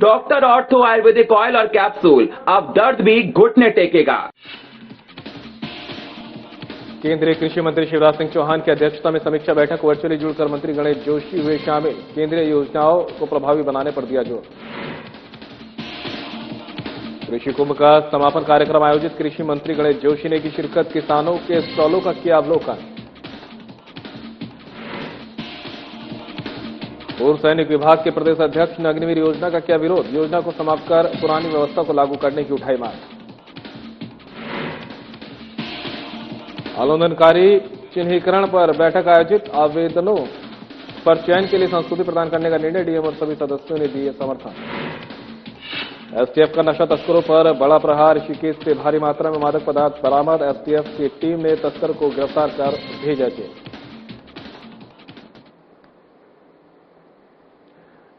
Doctor ortho Ayurvedic oil और capsule, अब दर्द भी घुटने टेकेगा। केंद्रीय कृषि मंत्री शिवराज सिंह चौहान की अध्यक्षता में समीक्षा बैठक, वर्चुअली जुड़कर मंत्री गणेश जोशी हुए शामिल। केंद्रीय योजनाओं को प्रभावी बनाने पर दिया जोर। कृषि कुंभ का समापन कार्यक्रम आयोजित, कृषि मंत्री गणेश जोशी ने की शिरकत, किसानों के स्टॉलों का किया अवलोकन। पूर्व सैनिक विभाग के प्रदेश अध्यक्ष ने अग्निवीर योजना का किया विरोध, योजना को समाप्त कर पुरानी व्यवस्था को लागू करने की उठाई मांग। आंदोलनकारी चिन्हीकरण पर बैठक आयोजित, आवेदनों पर चयन के लिए संस्तुति प्रदान करने का निर्णय, डीएम और सभी सदस्यों ने दिए समर्थन। एसटीएफ का नशा तस्करों पर बड़ा प्रहार, ऋषिकेश से भारी मात्रा में मादक पदार्थ बरामद, एसटीएफ की टीम ने तस्कर को गिरफ्तार कर भेजा जेल।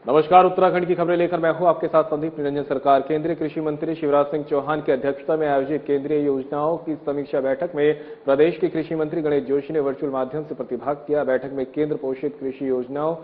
नमस्कार, उत्तराखंड की खबरें लेकर मैं हूं आपके साथ संदीप निरंजन सरकार। केंद्रीय कृषि मंत्री शिवराज सिंह चौहान की अध्यक्षता में आयोजित केंद्रीय योजनाओं की समीक्षा बैठक में प्रदेश के कृषि मंत्री गणेश जोशी ने वर्चुअल माध्यम से प्रतिभाग किया। बैठक में केंद्र पोषित कृषि योजनाओं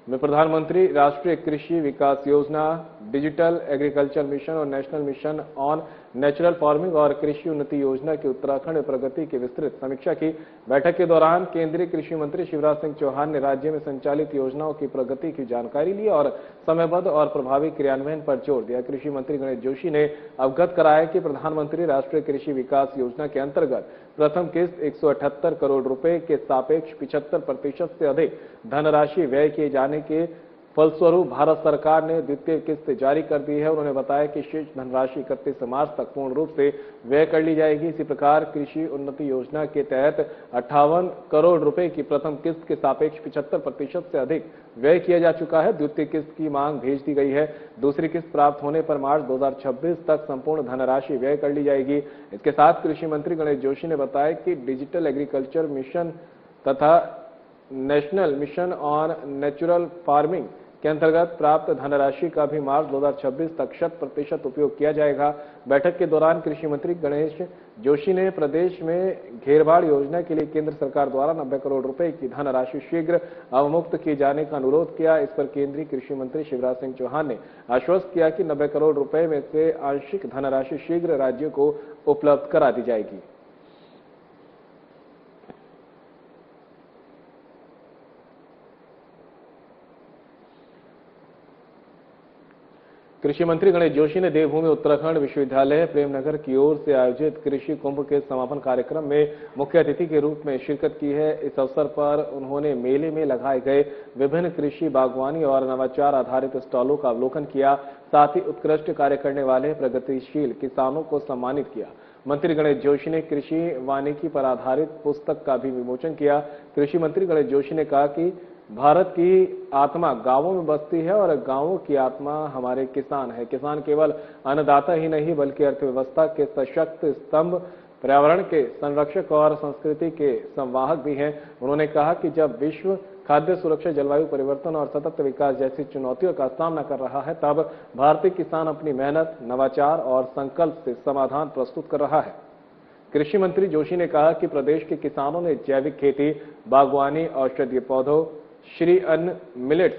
में प्रधानमंत्री राष्ट्रीय कृषि विकास योजना, डिजिटल एग्रीकल्चर मिशन और national mission on natural farming और कृषि उन्नति योजना की उत्तराखंड में प्रगति की विस्तृत समीक्षा की। बैठक के दौरान केंद्रीय कृषि मंत्री शिवराज सिंह चौहान ने राज्य में संचालित योजनाओं की प्रगति की जानकारी ली और समयबद्ध और प्रभावी क्रियान्वयन पर जोर दिया। कृषि मंत्री गणेश जोशी ने अवगत कराया कि प्रधानमंत्री राष्ट्रीय कृषि विकास योजना के अंतर्गत प्रथम किस्त 178 करोड़ रुपए के सापेक्ष 75% से अधिक धनराशि व्यय किए जाने के फलस्वरूप भारत सरकार ने द्वितीय किस्त जारी कर दी है। उन्होंने बताया कि शेष धनराशि 31 मार्च तक पूर्ण रूप से व्यय कर ली जाएगी। इसी प्रकार कृषि उन्नति योजना के तहत 58 करोड़ रुपए की प्रथम किस्त के सापेक्ष 75% से अधिक व्यय किया जा चुका है। द्वितीय किस्त की मांग भेज दी गई है। दूसरी किस्त प्राप्त होने पर मार्च 2026 तक संपूर्ण धनराशि व्यय कर ली जाएगी। इसके साथ कृषि मंत्री गणेश जोशी ने बताया कि डिजिटल एग्रीकल्चर मिशन तथा national mission on natural farming के अंतर्गत प्राप्त धनराशि का भी मार्च 2026 तक 100% उपयोग किया जाएगा। बैठक के दौरान कृषि मंत्री गणेश जोशी ने प्रदेश में घेरबाड़ योजना के लिए केंद्र सरकार द्वारा 90 करोड़ रुपए की धनराशि शीघ्र अवमुक्त किए जाने का अनुरोध किया। इस पर केंद्रीय कृषि मंत्री शिवराज सिंह चौहान ने आश्वस्त किया कि 90 करोड़ रुपए में से आंशिक धनराशि शीघ्र राज्यों को उपलब्ध करा दी जाएगी। कृषि मंत्री गणेश जोशी ने देवभूमि उत्तराखंड विश्वविद्यालय प्रेमनगर की ओर से आयोजित कृषि कुंभ के समापन कार्यक्रम में मुख्य अतिथि के रूप में शिरकत की है। इस अवसर पर उन्होंने मेले में लगाए गए विभिन्न कृषि, बागवानी और नवाचार आधारित स्टॉलों का अवलोकन किया। साथ ही उत्कृष्ट कार्य करने वाले प्रगतिशील किसानों को सम्मानित किया। मंत्री गणेश जोशी ने कृषि वानिकी पर आधारित पुस्तक का भी विमोचन किया। कृषि मंत्री गणेश जोशी ने कहा कि भारत की आत्मा गांवों में बसती है और गांवों की आत्मा हमारे किसान है। किसान केवल अन्नदाता ही नहीं बल्कि अर्थव्यवस्था के सशक्त स्तंभ, पर्यावरण के संरक्षक और संस्कृति के संवाहक भी हैं। उन्होंने कहा कि जब विश्व खाद्य सुरक्षा, जलवायु परिवर्तन और सतत विकास जैसी चुनौतियों का सामना कर रहा है, तब भारतीय किसान अपनी मेहनत, नवाचार और संकल्प से समाधान प्रस्तुत कर रहा है। कृषि मंत्री जोशी ने कहा कि प्रदेश के किसानों ने जैविक खेती, बागवानी, औषधीय पौधों, श्री अन्न, मिलेट्स,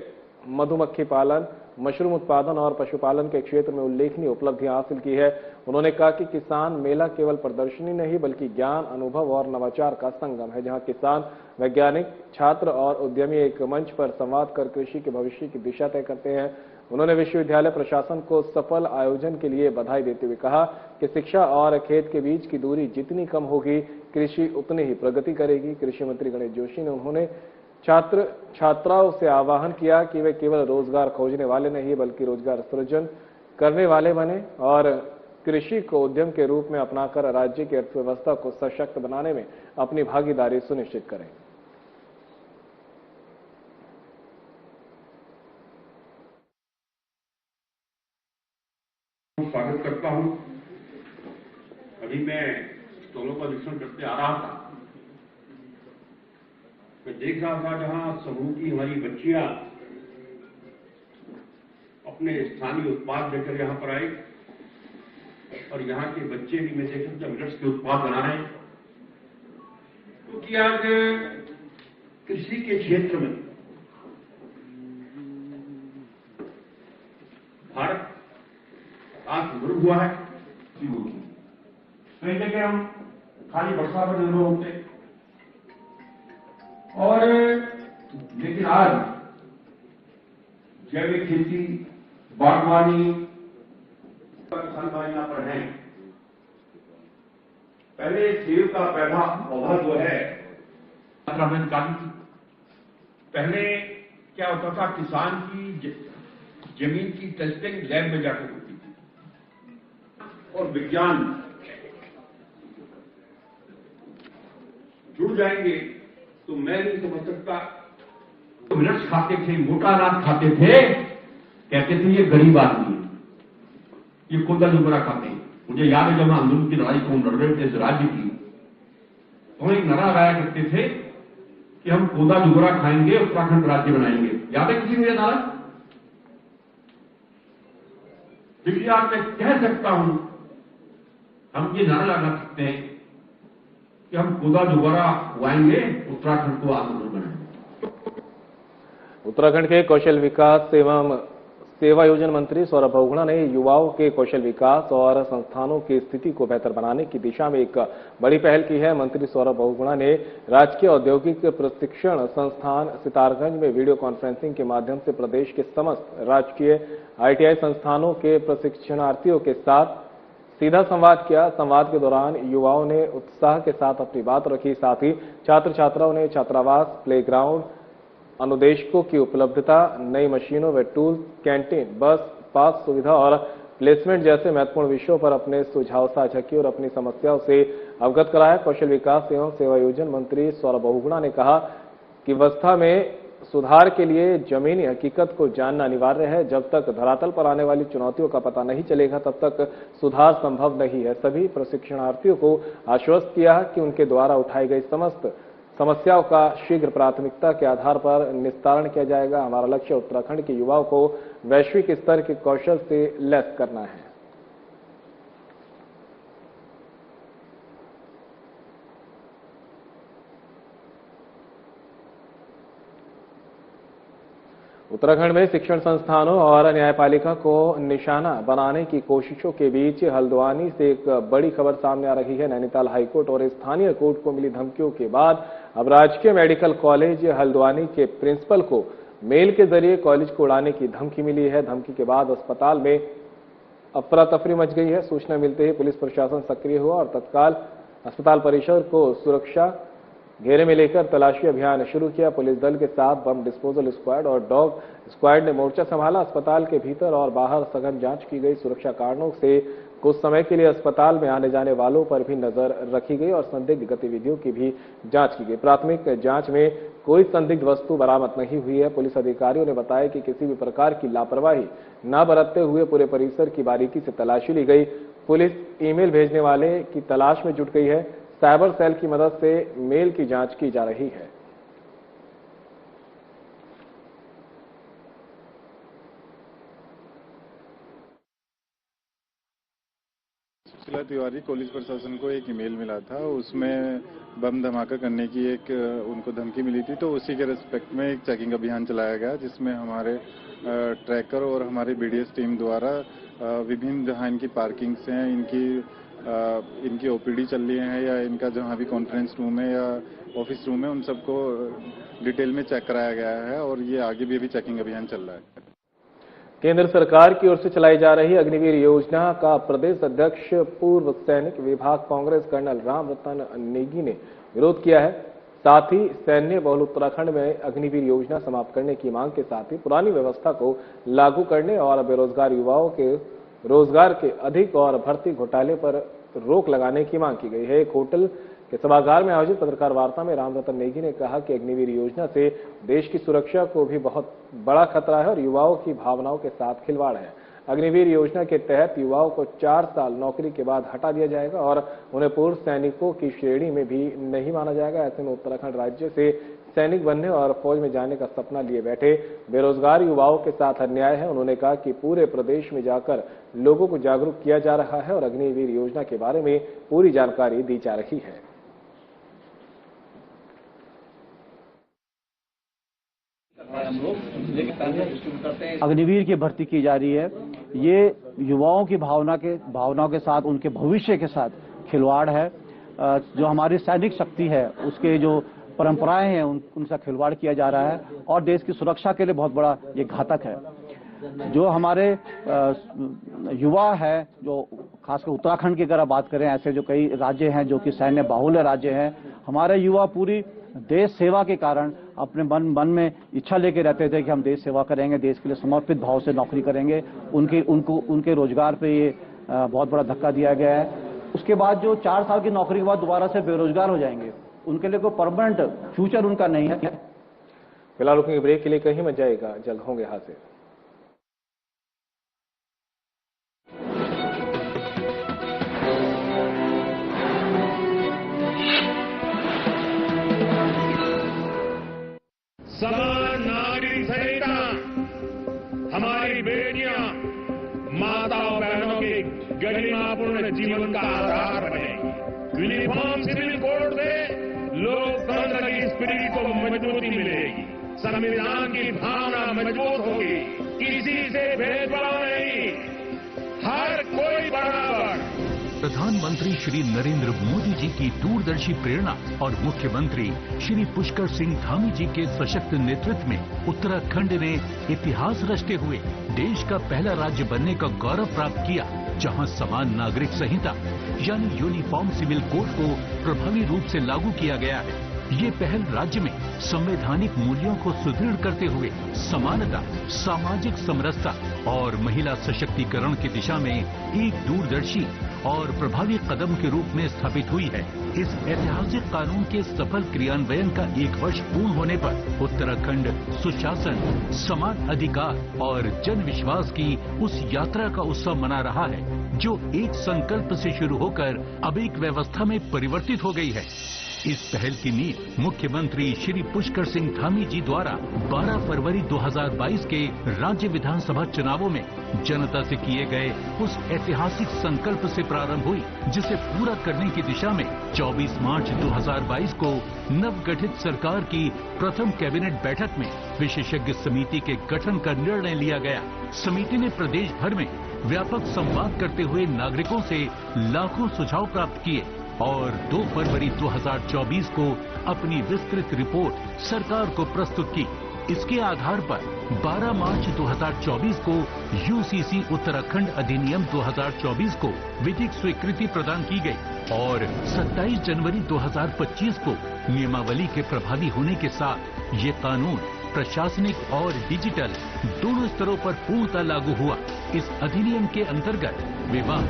मधुमक्खी पालन, मशरूम उत्पादन और पशुपालन के क्षेत्र में उल्लेखनीय उपलब्धियां हासिल की है। उन्होंने कहा कि किसान मेला केवल प्रदर्शनी नहीं बल्कि ज्ञान, अनुभव और नवाचार का संगम है, जहां किसान, वैज्ञानिक, छात्र और उद्यमी एक मंच पर संवाद कर कृषि के भविष्य की दिशा तय करते हैं। उन्होंने विश्वविद्यालय प्रशासन को सफल आयोजन के लिए बधाई देते हुए कहा कि शिक्षा और खेत के बीच की दूरी जितनी कम होगी, कृषि उतनी ही प्रगति करेगी। कृषि मंत्री गणेश जोशी ने उन्होंने छात्र छात्राओं से आह्वान किया कि वे केवल रोजगार खोजने वाले नहीं बल्कि रोजगार सृजन करने वाले बने और कृषि को उद्यम के रूप में अपनाकर राज्य की अर्थव्यवस्था को सशक्त बनाने में अपनी भागीदारी सुनिश्चित करें। स्वागत करता हूं। अभी मैं स्टॉलों का निरीक्षण करते आ रहा था, मैं देख रहा था जहां समूह की हमारी बच्चियां अपने स्थानीय उत्पाद लेकर यहां पर आए और यहां के बच्चे भी मैं देख सकता मिलेट्स के उत्पाद बना रहे हैं, क्योंकि आज कृषि के क्षेत्र में भारत हुआ है शुरू की। कई जगह हम खाली वर्षा पर निर्भर होते और लेकिन आज जैविक खेती, बागवानी यहाँ पर है। पहले सेब का पौधा जो है यात्रा में निकाली थी। पहले क्या होता था, किसान की जमीन की टेस्टिंग लैब में जाकर होती थी और विज्ञान जुड़ जाएंगे तो मैं नहीं समझ सकता। तो मिर्च खाते थे, मोटा अनाज खाते थे, कहते थे ये गरीब आदमी है, ये कोदा जुबरा खाते हैं। मुझे याद है जब हम आंदोलन की लड़ाई को लड़ रहे थे इस राज्य की, तो एक नारा लगाया करते थे कि हम कोदा जुबरा खाएंगे, उत्तराखंड राज्य बनाएंगे। याद है किसी को यह नारा? देखिए आज मैं कह सकता हूं, हम ये नारा लगा सकते हैं कि हम कोदा जुबरा उगाएंगे, उत्तराखंड को आत्मनिर्भर बनाएंगे। उत्तराखंड के कौशल विकास एवं सेवायोजन मंत्री सौरभ बहुगुणा ने युवाओं के कौशल विकास और संस्थानों की स्थिति को बेहतर बनाने की दिशा में एक बड़ी पहल की है। मंत्री सौरभ बहुगुणा ने राजकीय औद्योगिक प्रशिक्षण संस्थान सितारगंज में वीडियो कॉन्फ्रेंसिंग के माध्यम से प्रदेश के समस्त राजकीय ITI संस्थानों के प्रशिक्षणार्थियों के साथ सीधा संवाद किया। संवाद के दौरान युवाओं ने उत्साह के साथ अपनी बात रखी। साथ ही छात्र छात्राओं ने छात्रावास, प्लेग्राउंड, अनुदेशकों की उपलब्धता, नई मशीनों व टूल्स, कैंटीन, बस पास सुविधा और प्लेसमेंट जैसे महत्वपूर्ण विषयों पर अपने सुझाव साझा किए और अपनी समस्याओं से अवगत कराया। कौशल विकास एवं सेवायोजन मंत्री सौरभ बहुगुणा ने कहा कि व्यवस्था में सुधार के लिए जमीनी हकीकत को जानना अनिवार्य है। जब तक धरातल पर आने वाली चुनौतियों का पता नहीं चलेगा तब तक सुधार संभव नहीं है। सभी प्रशिक्षणार्थियों को आश्वस्त किया कि उनके द्वारा उठाई गई समस्त समस्याओं का शीघ्र प्राथमिकता के आधार पर निस्तारण किया जाएगा। हमारा लक्ष्य उत्तराखंड के युवाओं को वैश्विक स्तर के कौशल से लैस करना है। उत्तराखंड में शिक्षण संस्थानों और न्यायपालिका को निशाना बनाने की कोशिशों के बीच हल्द्वानी से एक बड़ी खबर सामने आ रही है। नैनीताल हाईकोर्ट और स्थानीय कोर्ट को मिली धमकियों के बाद अब राजकीय मेडिकल कॉलेज हल्द्वानी के प्रिंसिपल को मेल के जरिए कॉलेज को उड़ाने की धमकी मिली है। धमकी के बाद अस्पताल में अफरा तफरी मच गई है। सूचना मिलते ही पुलिस प्रशासन सक्रिय हुआ और तत्काल अस्पताल परिसर को सुरक्षा घेरे में लेकर तलाशी अभियान शुरू किया। पुलिस दल के साथ बम डिस्पोजल स्क्वाड और डॉग स्क्वाड ने मोर्चा संभाला। अस्पताल के भीतर और बाहर सघन जांच की गई। सुरक्षा कारणों से कुछ समय के लिए अस्पताल में आने जाने वालों पर भी नजर रखी गई और संदिग्ध गतिविधियों की भी जांच की गई। प्राथमिक जांच में कोई संदिग्ध वस्तु बरामद नहीं हुई है। पुलिस अधिकारियों ने बताया कि किसी भी प्रकार की लापरवाही न बरतते हुए पूरे परिसर की बारीकी से तलाशी ली गई। पुलिस ईमेल भेजने वाले की तलाश में जुट गई है। साइबर सेल की मदद से मेल की जांच की जा रही है। सुशीला तिवारी पुलिस प्रशासन को एक ईमेल मिला था, उसमें बम धमाका करने की एक उनको धमकी मिली थी, तो उसी के रिस्पेक्ट में एक चेकिंग अभियान चलाया गया जिसमें हमारे ट्रैकर और हमारी BDS टीम द्वारा विभिन्न जहां इनकी पार्किंग्स हैं, इनकी OPD चल रही है या इनका जहां भी कॉन्फ्रेंस रूम है या ऑफिस रूम है, उन सबको डिटेल में चेक कराया गया है और ये आगे भी अभी चेकिंग अभियान चल रहा है। केंद्र सरकार की ओर से चलाई जा रही अग्निवीर योजना का प्रदेश अध्यक्ष पूर्व सैनिक विभाग कांग्रेस कर्नल रामरतन नेगी ने विरोध किया है। साथ ही सैन्य बहुल उत्तराखंड में अग्निवीर योजना समाप्त करने की मांग के साथ ही पुरानी व्यवस्था को लागू करने और बेरोजगार युवाओं के रोजगार के अधिक और भर्ती घोटाले पर रोक लगाने की मांग की गई है। एक होटल के सभागार में आयोजित पत्रकार वार्ता में रामरतन नेगी ने कहा कि अग्निवीर योजना से देश की सुरक्षा को भी बहुत बड़ा खतरा है और युवाओं की भावनाओं के साथ खिलवाड़ है। अग्निवीर योजना के तहत युवाओं को 4 साल नौकरी के बाद हटा दिया जाएगा और उन्हें पूर्व सैनिकों की श्रेणी में भी नहीं माना जाएगा। ऐसे में उत्तराखंड राज्य से सैनिक बनने और फौज में जाने का सपना लिए बैठे बेरोजगार युवाओं के साथ अन्याय है। उन्होंने कहा कि पूरे प्रदेश में जाकर लोगों को जागरूक किया जा रहा है और अग्निवीर योजना के बारे में पूरी जानकारी दी जा रही है। अग्निवीर की भर्ती की जा रही है। ये युवाओं की भावनाओं के साथ, उनके भविष्य के साथ खिलवाड़ है। जो हमारी सैनिक शक्ति है, उसके जो परंपराएं हैं, उनसे खिलवाड़ किया जा रहा है और देश की सुरक्षा के लिए बहुत बड़ा ये घातक है। जो हमारे युवा है, जो खासकर उत्तराखंड की अगर आप बात करें, ऐसे जो कई राज्य हैं जो कि सैन्य बाहुल्य राज्य हैं, हमारे युवा पूरी देश सेवा के कारण अपने मन में इच्छा लेके रहते थे कि हम देश सेवा करेंगे, देश के लिए समर्पित भाव से नौकरी करेंगे। उनके रोजगार पे ये बहुत बड़ा धक्का दिया गया है। उसके बाद जो 4 साल की नौकरी के बाद दोबारा से बेरोजगार हो जाएंगे, उनके लिए कोई परमानेंट फ्यूचर उनका नहीं है। फिलहाल रुकेंगे ब्रेक के लिए, कहीं मत जाएगा, जल्द होंगे हाजिर। समान नागरिक संहिता हमारी बेटियां, माताओं बहनों के गरिमापूर्ण जीवन का आधार बनेगी। यूनिफॉर्म सिविल कोड से लोकतंत्र की स्पिरिट को मजबूती मिलेगी, संविधान की भावना मजबूत होगी, किसी से भेदभाव नहीं, हर कोई बराबर। प्रधानमंत्री श्री नरेंद्र मोदी जी की दूरदर्शी प्रेरणा और मुख्यमंत्री श्री पुष्कर सिंह धामी जी के सशक्त नेतृत्व में उत्तराखंड ने इतिहास रचते हुए देश का पहला राज्य बनने का गौरव प्राप्त किया, जहां समान नागरिक संहिता यानी यूनिफॉर्म सिविल कोड को प्रभावी रूप से लागू किया गया है। ये पहल राज्य में संवैधानिक मूल्यों को सुदृढ़ करते हुए समानता, सामाजिक समरसता और महिला सशक्तिकरण की दिशा में एक दूरदर्शी और प्रभावी कदम के रूप में स्थापित हुई है। इस ऐतिहासिक कानून के सफल क्रियान्वयन का 1 वर्ष पूर्ण होने पर उत्तराखंड सुशासन, समान अधिकार और जन विश्वास की उस यात्रा का उत्सव मना रहा है जो एक संकल्प से शुरू होकर अब एक व्यवस्था में परिवर्तित हो गई है। इस पहल की नींव मुख्यमंत्री श्री पुष्कर सिंह धामी जी द्वारा 12 फरवरी 2022 के राज्य विधानसभा चुनावों में जनता से किए गए उस ऐतिहासिक संकल्प से प्रारंभ हुई, जिसे पूरा करने की दिशा में 24 मार्च 2022 को नवगठित सरकार की प्रथम कैबिनेट बैठक में विशेषज्ञ समिति के गठन का निर्णय लिया गया। समिति ने प्रदेश भर में व्यापक संवाद करते हुए नागरिकों से लाखों सुझाव प्राप्त किए और 2 फरवरी 2024 को अपनी विस्तृत रिपोर्ट सरकार को प्रस्तुत की। इसके आधार पर 12 मार्च 2024 को यूसीसी उत्तराखंड अधिनियम 2024 को विधिक स्वीकृति प्रदान की गई और 27 जनवरी 2025 को नियमावली के प्रभावी होने के साथ ये कानून प्रशासनिक और डिजिटल दोनों स्तरों पर पूर्णतः लागू हुआ। इस अधिनियम के अंतर्गत विवाह,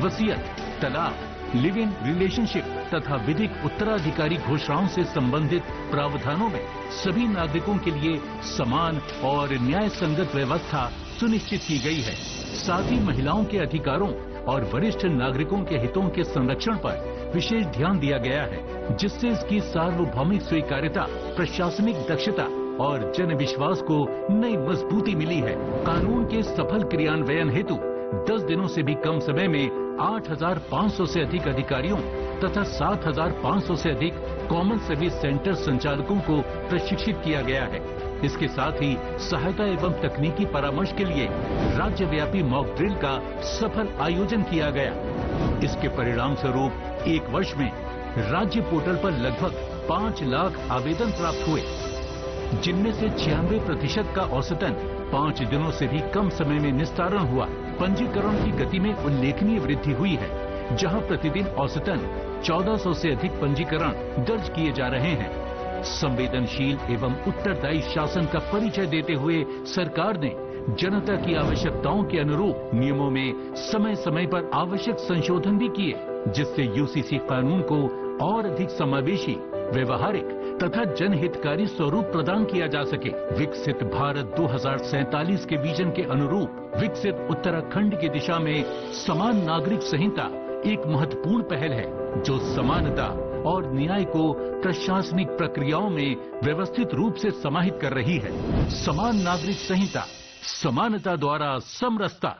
वसीयत, तलाक, लिव इन रिलेशनशिप तथा विधिक उत्तराधिकारी घोषणाओं से संबंधित प्रावधानों में सभी नागरिकों के लिए समान और न्याय संगत व्यवस्था सुनिश्चित की गई है। साथ ही महिलाओं के अधिकारों और वरिष्ठ नागरिकों के हितों के संरक्षण पर विशेष ध्यान दिया गया है, जिससे इसकी सार्वभौमिक स्वीकार्यता, प्रशासनिक दक्षता और जन विश्वास को नई मजबूती मिली है। कानून के सफल क्रियान्वयन हेतु 10 दिनों से भी कम समय में 8,500 से अधिक अधिकारियों तथा 7,500 से अधिक कॉमन सर्विस सेंटर संचालकों को प्रशिक्षित किया गया है। इसके साथ ही सहायता एवं तकनीकी परामर्श के लिए राज्यव्यापी मॉक ड्रिल का सफल आयोजन किया गया। इसके परिणाम स्वरूप 1 वर्ष में राज्य पोर्टल पर लगभग 5 लाख आवेदन प्राप्त हुए, जिनमें से 96% का औसतन 5 दिनों से भी कम समय में निस्तारण हुआ। पंजीकरण की गति में उल्लेखनीय वृद्धि हुई है, जहां प्रतिदिन औसतन 1400 से अधिक पंजीकरण दर्ज किए जा रहे हैं। संवेदनशील एवं उत्तरदायी शासन का परिचय देते हुए सरकार ने जनता की आवश्यकताओं के अनुरूप नियमों में समय समय पर आवश्यक संशोधन भी किए, जिससे यूसीसी कानून को और अधिक समावेशी, व्यवहारिक तथा जनहितकारी स्वरूप प्रदान किया जा सके। विकसित भारत 2047 के विजन के अनुरूप विकसित उत्तराखंड की दिशा में समान नागरिक संहिता एक महत्वपूर्ण पहल है, जो समानता और न्याय को प्रशासनिक प्रक्रियाओं में व्यवस्थित रूप से समाहित कर रही है। समान नागरिक संहिता, समानता द्वारा समरसता।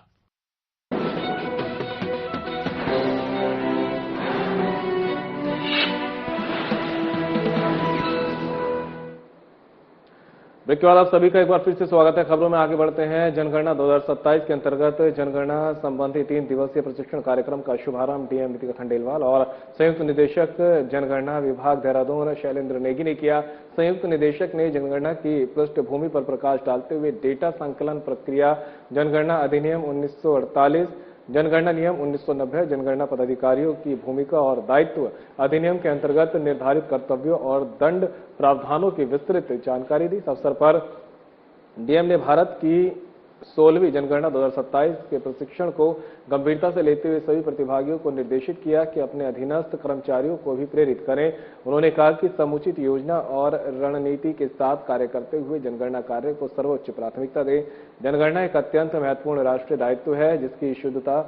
ब्रेक के बाद आप सभी का एक बार फिर से स्वागत है। खबरों में आगे बढ़ते हैं। जनगणना 2027 के अंतर्गत जनगणना संबंधी 3 दिवसीय प्रशिक्षण कार्यक्रम का शुभारंभ डीएम नीतिका खंडेलवाल और संयुक्त निदेशक जनगणना विभाग देहरादून शैलेंद्र नेगी ने किया। संयुक्त निदेशक ने जनगणना की पृष्ठभूमि पर प्रकाश डालते हुए डेटा संकलन प्रक्रिया, जनगणना अधिनियम 1948, जनगणना नियम 1990, जनगणना पदाधिकारियों की भूमिका और दायित्व अधिनियम के अंतर्गत निर्धारित कर्तव्यों और दंड प्रावधानों की विस्तृत जानकारी दी। इस अवसर पर डीएम ने भारत की 16वीं जनगणना 2027 के प्रशिक्षण को गंभीरता से लेते हुए सभी प्रतिभागियों को निर्देशित किया कि अपने अधीनस्थ कर्मचारियों को भी प्रेरित करें। उन्होंने कहा कि समुचित योजना और रणनीति के साथ कार्य करते हुए जनगणना कार्य को सर्वोच्च प्राथमिकता दें। जनगणना एक अत्यंत महत्वपूर्ण राष्ट्रीय दायित्व है जिसकी शुद्धता,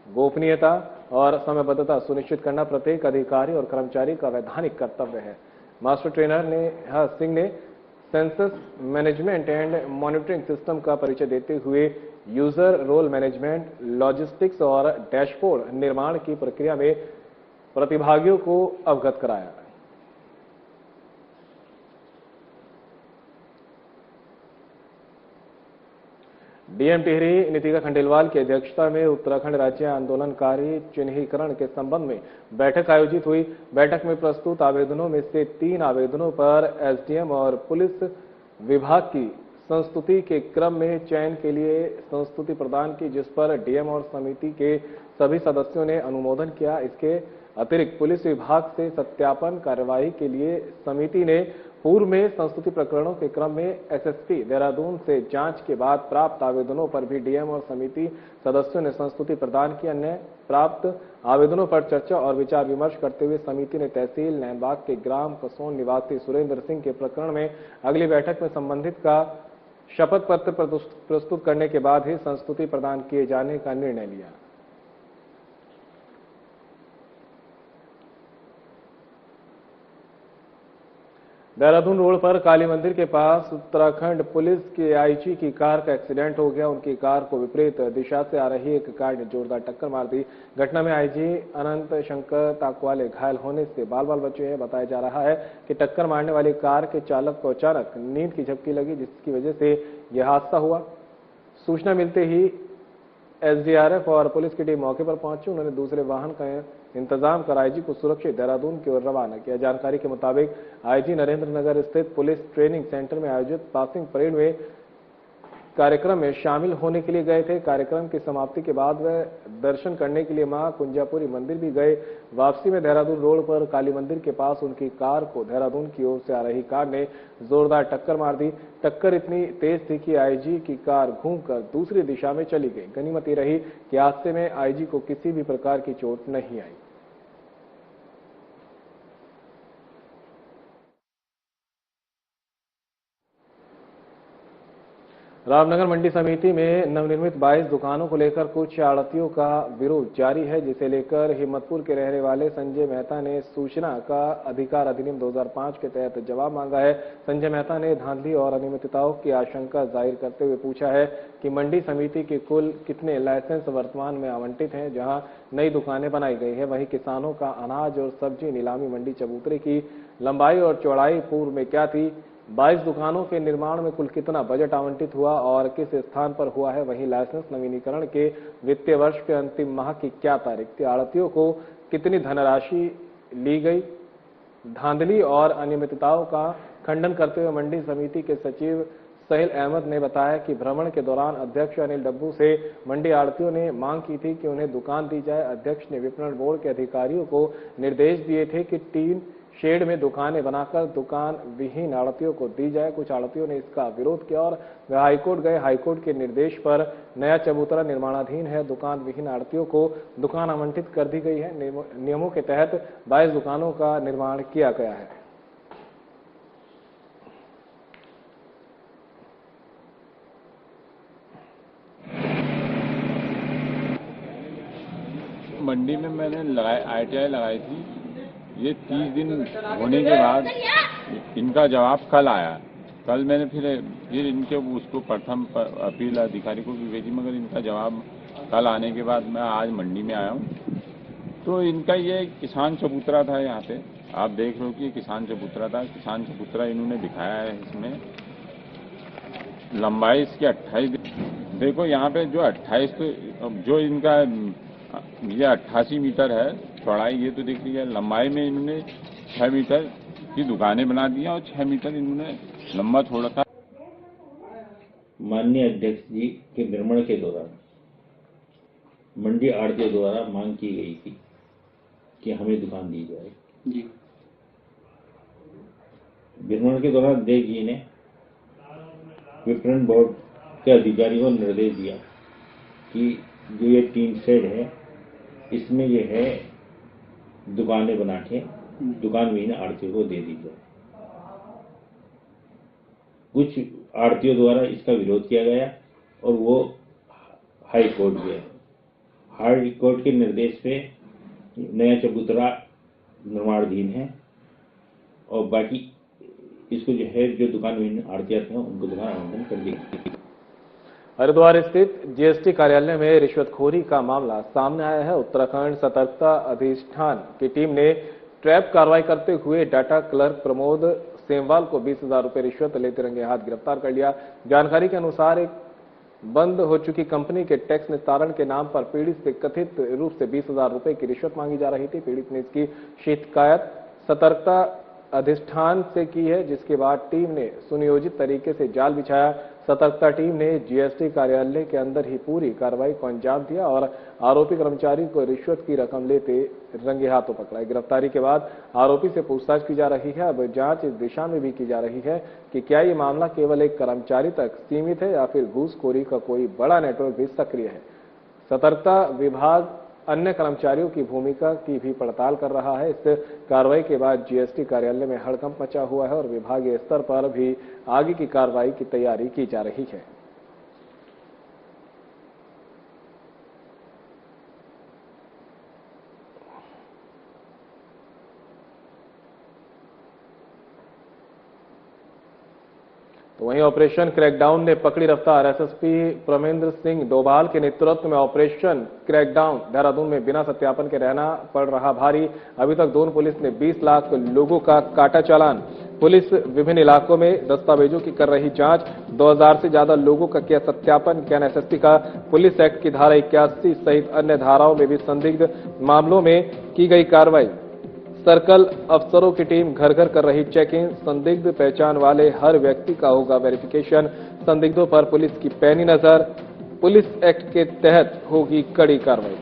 गोपनीयता और समयबद्धता सुनिश्चित करना प्रत्येक अधिकारी और कर्मचारी का वैधानिक कर्तव्य है। मास्टर ट्रेनर नेहा सिंह ने census management and monitoring system का परिचय देते हुए यूजर रोल मैनेजमेंट, लॉजिस्टिक्स और डैशबोर्ड निर्माण की प्रक्रिया में प्रतिभागियों को अवगत कराया। डीएम टिहरी नीतिका खंडेलवाल की अध्यक्षता में उत्तराखंड राज्य आंदोलनकारी चिन्हीकरण के संबंध में बैठक आयोजित हुई। बैठक में प्रस्तुत आवेदनों में से 3 आवेदनों पर एसडीएम और पुलिस विभाग की संस्तुति के क्रम में चयन के लिए संस्तुति प्रदान की, जिस पर डीएम और समिति के सभी सदस्यों ने अनुमोदन किया। इसके अतिरिक्त पुलिस विभाग से सत्यापन कार्यवाही के लिए समिति ने पूर्व में संस्तुति प्रकरणों के क्रम में एसएसपी देहरादून से जांच के बाद प्राप्त आवेदनों पर भी डीएम और समिति सदस्यों ने संस्तुति प्रदान की। अन्य प्राप्त आवेदनों पर चर्चा और विचार विमर्श करते हुए समिति ने तहसील नैनबाग के ग्राम कसोन निवासी सुरेंद्र सिंह के प्रकरण में अगली बैठक में संबंधित का शपथ पत्र प्रस्तुत करने के बाद ही संस्तुति प्रदान किए जाने का निर्णय लिया। देहरादून रोड पर काली मंदिर के पास उत्तराखंड पुलिस के आईजी की कार का एक्सीडेंट हो गया। उनकी कार को विपरीत दिशा से आ रही एक कार ने जोरदार टक्कर मार दी। घटना में आईजी अनंत शंकर ताकवाले घायल होने से बाल बचे हैं। बताया जा रहा है कि टक्कर मारने वाली कार के चालक को अचानक नींद की झपकी लगी, जिसकी वजह से यह हादसा हुआ। सूचना मिलते ही एसडीआरएफ और पुलिस की टीम मौके पर पहुंची। उन्होंने दूसरे वाहन का इंतजाम कर आईजी को सुरक्षित देहरादून की ओर रवाना किया। जानकारी के मुताबिक आईजी नरेंद्र नगर स्थित पुलिस ट्रेनिंग सेंटर में आयोजित पासिंग परेड में कार्यक्रम में शामिल होने के लिए गए थे। कार्यक्रम की समाप्ति के बाद वह दर्शन करने के लिए मां कुंजापुरी मंदिर भी गए। वापसी में देहरादून रोड पर काली मंदिर के पास उनकी कार को देहरादून की ओर से आ रही कार ने जोरदार टक्कर मार दी। टक्कर इतनी तेज थी कि आईजी की कार घूमकर दूसरी दिशा में चली गई। गनीमत ये रही कि हादसे में आईजी को किसी भी प्रकार की चोट नहीं आई। रामनगर मंडी समिति में नवनिर्मित 22 दुकानों को लेकर कुछ आड़तियों का विरोध जारी है, जिसे लेकर हिम्मतपुर के रहने वाले संजय मेहता ने सूचना का अधिकार अधिनियम 2005 के तहत जवाब मांगा है। संजय मेहता ने धांधली और अनियमितताओं की आशंका जाहिर करते हुए पूछा है कि मंडी समिति के कुल कितने लाइसेंस वर्तमान में आवंटित हैं, जहां नई दुकानें बनाई गई है। वहीं किसानों का अनाज और सब्जी नीलामी मंडी चबूतरे की लंबाई और चौड़ाई पूर्व में क्या थी, 22 दुकानों के निर्माण में कुल कितना बजट आवंटित हुआ और किस स्थान पर हुआ है। वहीं लाइसेंस नवीनीकरण के वित्तीय वर्ष के अंतिम माह की क्या तारीख थी, आड़तियों को कितनी धनराशि ली गई। धांधली और अनियमितताओं का खंडन करते हुए मंडी समिति के सचिव सहेल अहमद ने बताया कि भ्रमण के दौरान अध्यक्ष अनिल डब्बू से मंडी आड़तियों ने मांग की थी कि उन्हें दुकान दी जाए। अध्यक्ष ने विपणन बोर्ड के अधिकारियों को निर्देश दिए थे कि टीन शेड में दुकानें बनाकर दुकान विहीन आड़तियों को दी जाए। कुछ आड़तियों ने इसका विरोध किया और वे हाईकोर्ट गए। हाईकोर्ट के निर्देश पर नया चबूतरा निर्माणाधीन है। दुकान विहीन आड़तियों को दुकान आवंटित कर दी गई है। नियमों के तहत 22 दुकानों का निर्माण किया गया है। मंडी में मैंने आईटीआई लगाई थी। ये 30 दिन होने के बाद इनका जवाब कल आया। कल मैंने फिर इनके उसको प्रथम अपील अधिकारी को भी भेजी, मगर इनका जवाब कल आने के बाद मैं आज मंडी में आया हूँ। तो इनका ये किसान चबूतरा था। यहाँ पे आप देख रहे हो कि किसान चबूतरा था। किसान चबूतरा इन्होंने दिखाया है इसमें। लंबाई इसकी 28। देखो यहाँ पे जो 28 जो इनका ये 88 मीटर है चौड़ाई, ये तो दिख रही है। लंबाई में इन्होंने 6 मीटर की दुकानें बना दी हैं और 6 मीटर इन्होंने लंबा छोड़ा था। माननीय अध्यक्ष जी के भ्रमण के दौरान मंडी आड़तियों द्वारा मांग की गई थी कि हमें दुकान दी जाए जी। भ्रमण के दौरान अध्यक्ष जी ने विपणन बोर्ड के अधिकारियों को निर्देश दिया कि जो ये टीन शेड है इसमें ये है दुकानें बना के दुकान विहीन आड़तियों को दे दी जाए। कुछ आड़तियों द्वारा इसका विरोध किया गया और वो हाई कोर्ट गए। हाई कोर्ट के निर्देश पे नया चबूतरा निर्माणाधीन है और बाकी इसको जो है जो दुकान विहीन आड़तियां थे उनको दुकान आवंटन कर दी। हरिद्वार स्थित जीएसटी कार्यालय में रिश्वतखोरी का मामला सामने आया है। उत्तराखंड सतर्कता अधिष्ठान की टीम ने ट्रैप कार्रवाई करते हुए डाटा क्लर्क प्रमोद सेमवाल को 20,000 रुपए रिश्वत लेते रंगे हाथ गिरफ्तार कर लिया। जानकारी के अनुसार एक बंद हो चुकी कंपनी के टैक्स निस्तारण के नाम पर पीड़ित से कथित रूप से 20,000 रुपए की रिश्वत मांगी जा रही थी। पीड़ित ने इसकी शिकायत सतर्कता अधिष्ठान से की है, जिसके बाद टीम ने सुनियोजित तरीके से जाल बिछाया। सतर्कता टीम ने जीएसटी कार्यालय के अंदर ही पूरी कार्रवाई को अंजाम दिया और आरोपी कर्मचारी को रिश्वत की रकम लेते रंगे हाथों पकड़ा। गिरफ्तारी के बाद आरोपी से पूछताछ की जा रही है। अब जांच इस दिशा में भी की जा रही है कि क्या ये मामला केवल एक कर्मचारी तक सीमित है या फिर घूसखोरी का कोई बड़ा नेटवर्क भी सक्रिय है। सतर्कता विभाग अन्य कर्मचारियों की भूमिका की भी पड़ताल कर रहा है। इस कार्रवाई के बाद जीएसटी कार्यालय में हड़कंप मचा हुआ है और विभागीय स्तर पर भी आगे की कार्रवाई की तैयारी की जा रही है। तो वहीं ऑपरेशन क्रैकडाउन ने पकड़ी रफ्तार। एसएसपी प्रमेंद्र सिंह डोभाल के नेतृत्व में ऑपरेशन क्रैकडाउन देहरादून में बिना सत्यापन के रहना पड़ रहा भारी। अभी तक दून पुलिस ने 20 लाख लोगों का काटा चालान। पुलिस विभिन्न इलाकों में दस्तावेजों की कर रही जांच। 2000 से ज्यादा लोगों का किया सत्यापन। कहना एसएसपी का। पुलिस एक्ट की धारा 81 सहित अन्य धाराओं में भी संदिग्ध मामलों में की गई कार्रवाई। सर्कल अफसरों की टीम घर घर कर रही चेकिंग। संदिग्ध पहचान वाले हर व्यक्ति का होगा वेरिफिकेशन। संदिग्धों पर पुलिस की पैनी नजर। पुलिस एक्ट के तहत होगी कड़ी कार्रवाई।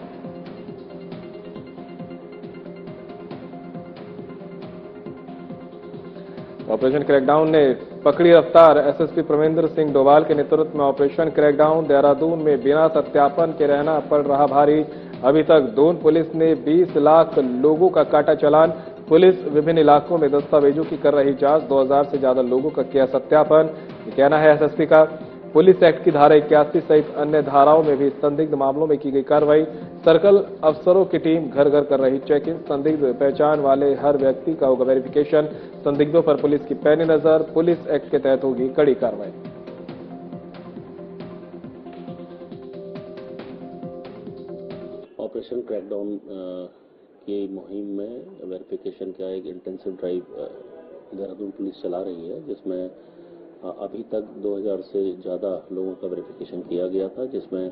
ऑपरेशन क्रैकडाउन ने पकड़ी रफ्तार। एसएसपी प्रमेंद्र सिंह डोभाल के नेतृत्व में ऑपरेशन क्रैकडाउन देहरादून में बिना सत्यापन के रहना पड़ रहा भारी। अभी तक दून पुलिस ने 20 लाख लोगों का काटा चालान। पुलिस विभिन्न इलाकों में दस्तावेजों की कर रही जांच। 2000 से ज्यादा लोगों का किया सत्यापन। ये कहना है एसएसपी का। पुलिस एक्ट की धारा 81 सहित अन्य धाराओं में भी संदिग्ध मामलों में की गई कार्रवाई। सर्कल अफसरों की टीम घर घर कर रही चेकिंग। संदिग्ध पहचान वाले हर व्यक्ति का होगा वेरिफिकेशन। संदिग्धों पर पुलिस की पैनी नजर। पुलिस एक्ट के तहत होगी कड़ी कार्रवाई। ऑपरेशन क्रैकडाउन की मुहिम में वेरिफिकेशन का एक इंटेंसिव ड्राइव देहरादून पुलिस चला रही है, जिसमें अभी तक 2000 से ज़्यादा लोगों का वेरिफिकेशन किया गया था, जिसमें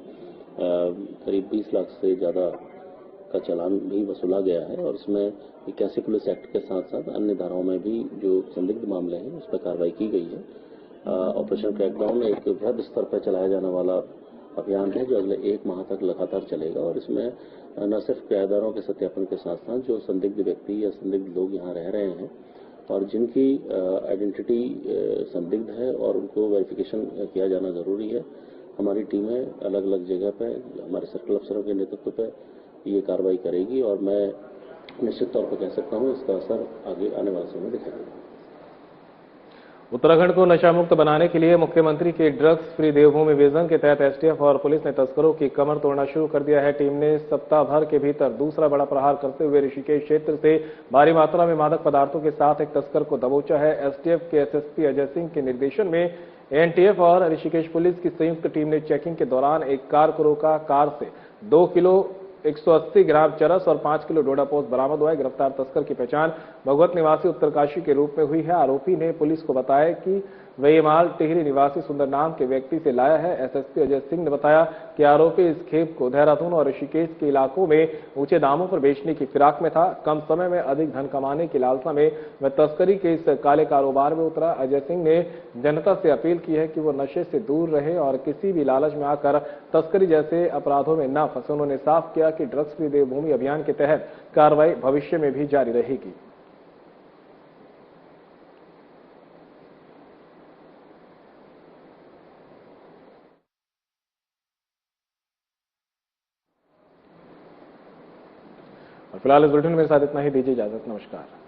करीब 20 लाख से ज़्यादा का चालान भी वसूला गया है। और इसमें 81 पुलिस एक्ट के साथ साथ अन्य धाराओं में भी जो संदिग्ध मामले हैं उस पर कार्रवाई की गई है। ऑपरेशन क्रैकडाउन एक वृहद स्तर पर चलाया जाने वाला अभियान है जो अगले 1 माह तक लगातार चलेगा और इसमें न सिर्फ किराएदारों के सत्यापन के साथ साथ जो संदिग्ध व्यक्ति या संदिग्ध लोग यहाँ रह रहे हैं और जिनकी आइडेंटिटी संदिग्ध है और उनको वेरिफिकेशन किया जाना जरूरी है, हमारी टीमें अलग अलग जगह पे हमारे सर्कल अफसरों के नेतृत्व पे ये कार्रवाई करेगी और मैं निश्चित तौर पर कह सकता हूँ इसका असर आगे आने वाले समय में दिखाएगा। उत्तराखंड को नशा मुक्त बनाने के लिए मुख्यमंत्री के ड्रग्स फ्री देवभूमि विजन के तहत एसटीएफ और पुलिस ने तस्करों की कमर तोड़ना शुरू कर दिया है। टीम ने सप्ताह भर के भीतर दूसरा बड़ा प्रहार करते हुए ऋषिकेश क्षेत्र से भारी मात्रा में मादक पदार्थों के साथ एक तस्कर को दबोचा है। एसटीएफ के एसएसपी अजय सिंह के निर्देशन में एनटीएफ और ऋषिकेश पुलिस की संयुक्त टीम ने चेकिंग के दौरान एक कार को रोका। कार से 2 किलो 180 ग्राम चरस और 5 किलो डोडा पोस्त बरामद हुआ है। गिरफ्तार तस्कर की पहचान भगवत निवासी उत्तरकाशी के रूप में हुई है। आरोपी ने पुलिस को बताया कि वह ये माल टिहरी निवासी सुंदर नाम के व्यक्ति से लाया है। एसएसपी अजय सिंह ने बताया कि आरोपी इस खेप को देहरादून और ऋषिकेश के इलाकों में ऊंचे दामों पर बेचने की फिराक में था। कम समय में अधिक धन कमाने की लालसा में वह तस्करी के इस काले कारोबार में उतरा। अजय सिंह ने जनता से अपील की है कि वो नशे से दूर रहे और किसी भी लालच में आकर तस्करी जैसे अपराधों में न फंसे। उन्होंने साफ किया कि ड्रग्स फ्री देवभूमि अभियान के तहत कार्रवाई भविष्य में भी जारी रहेगी। फिलहाल इस बुलेटिन में मेरे साथ इतना ही। दीजिए इजाजत। नमस्कार।